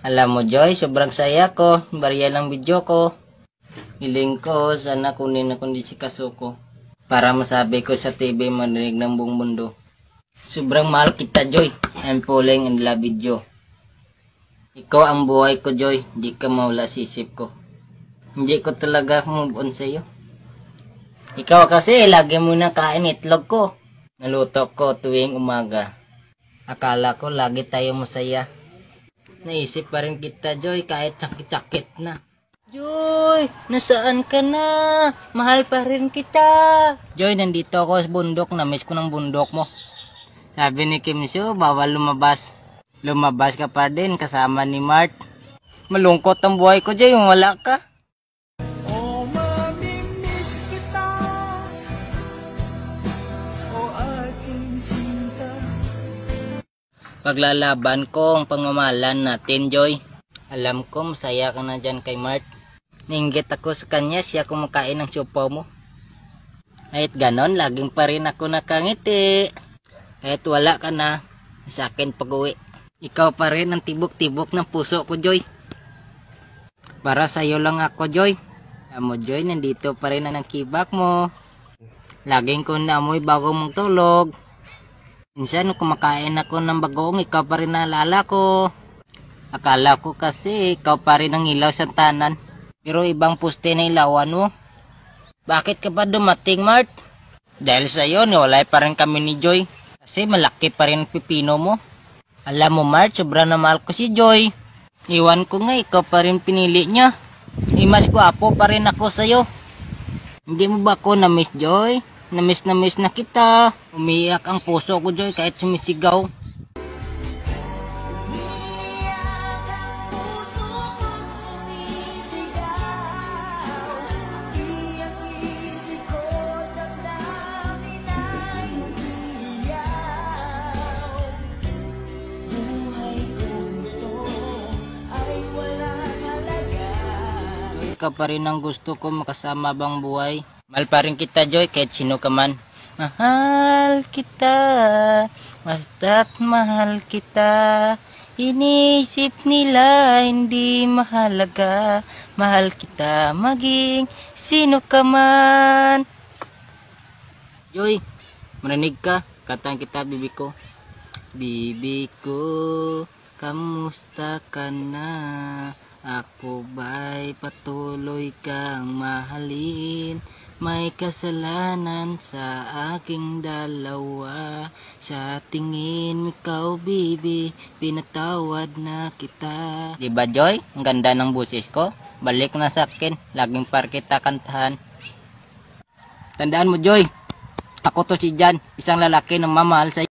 Alam mo, Joy, sobrang saya ko. Barya lang video ko. Hiling ko, sana kunin ako di si Kasuko. Para masabi ko sa TV marinig ng buong mundo. Sobrang mahal kita, Joy. I'm falling in love with you. Ikaw ang buhay ko, Joy. Di ka mawala sa isip ko. Hindi ko talaga move on sa'yo. Ikaw kasi, lagi mo na kain itlog ko. Naluto ko tuwing umaga. Akala ko lagi tayo masaya. Naisip pa rin kita, Joy, kahit sakit-sakit na. Joy, nasaan ka na? Mahal pa rin kita. Joy, nandito ako sa bundok. Namiss ko ng bundok mo. Sabi ni Kim Soo, bawal lumabas. Lumabas ka pa din kasama ni Mart. Malungkot ang buhay ko, Joy, kung wala ka. Oh, mamimiss kita. Oh, aking sinta. Paglalaban ko ang pangmamahalan natin, Joy. Alam ko masaya ka na dyan kay Mart. Nainggit ako sa kanya, siya kumakain ng supo mo. Kahit ganon, laging pa rin ako nakangiti. Kahit wala ka na, sa akin pag-uwi. Ikaw pa rin ang tibok-tibok ng puso ko, Joy. Para sa'yo lang ako, Joy. Alam mo, Joy, nandito pa rin ang kibak mo. Laging ko naamoy bago mong tulog. Minsan, kumakain ako ng bagong, ikaw pa rin naalala ko. Akala ko kasi, ikaw pa rin ang ilaw sa tanan. Pero ibang poste na ilawan mo. Bakit ka pa dumating, Mart? Dahil sa'yo, niwalay pa rin kami ni Joy. Kasi malaki pa rin ang pipino mo. Alam mo, Mart, sobrang na mahal ko si Joy. Iwan ko nga, ikaw pa rin pinili niya. Mas gwapo pa rin ako sa'yo. Hindi mo ba ako na-miss, Joy? Na-miss na kita. Umiyak ang puso ko, Joy, kahit sumisigaw. Ikaw pa rin ang gusto ko makasama bang buhay. Mahal pa rin kita, Joy, kahit sino ka man. Mahal kita, basta't mahal kita. Inisip nila hindi mahalaga. Mahal kita maging sino ka man. Joy, marinig ka. Katang kita, bibi ko. Bibi ko, kamusta ka na? Ako ba'y patuloy kang mahalin? May kasalanan sa aking dalawa. Sa tingin ikaw, bibi, pinatawad na kita. Diba, Joy? Ang ganda ng boses ko. Balik na sa akin. Laging par kita kantahan. Tandaan mo, Joy. Ako to si Jan. Isang lalaki ng mamahal sa'yo.